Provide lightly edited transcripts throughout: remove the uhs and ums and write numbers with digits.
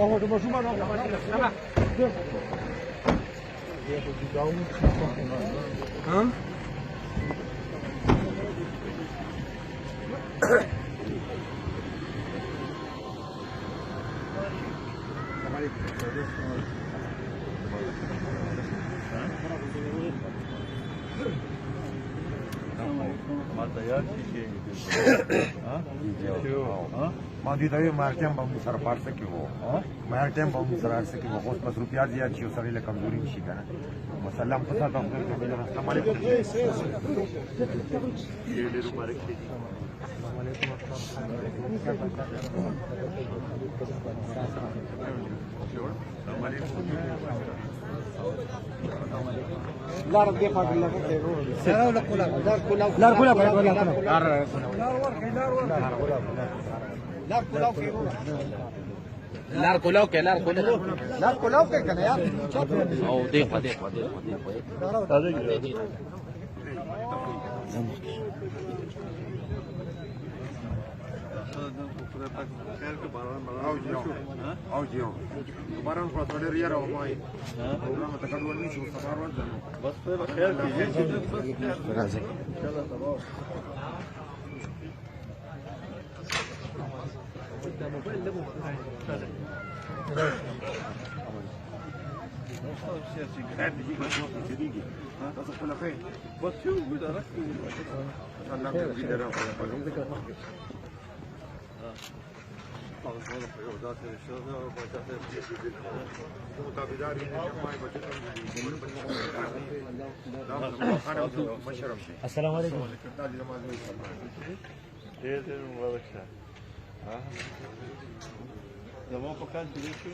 ojo de musulmán ojo ¿ah? मादी तो ये मार्केट बम सर पार सके वो मार्केट बम सर आर सके वो बहुत बस रुपया दिया चाहिए सारे ले कमजोरी में शिका ना मसल्लम पता तो हमने तो मेरा अस्सलाम वालेकुम ये ले मुबारक कीजिए لا ربي يخاف الله لا ولا كلا لا كلا لا كلا لا كلا كان يا او دقيقه او جيو باران فاطمه ريال او ماي ما تكلم نيش وصفار وزن بس خير رازق السلام عليكم زمان فقط دیگهشون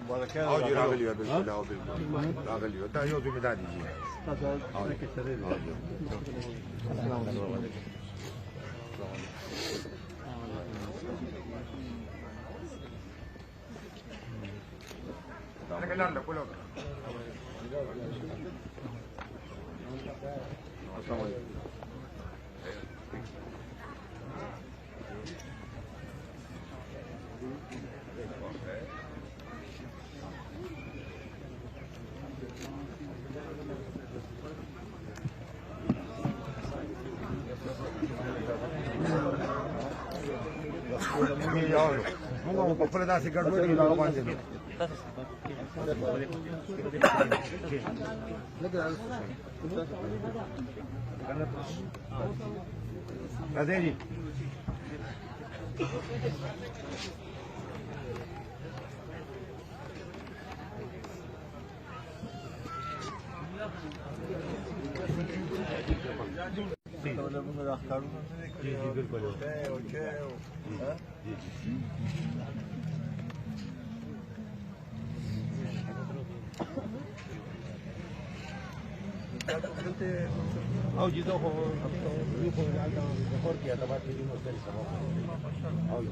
مبارکه آجی راغلی و بسم الله و بالله راغلی و تا یوزی مدادی جی Vamos a comprar esse garoto e lá vai dentro. Cadê ele? او جيتو خو يخو على الظهر كي تبع تجي مختلفه او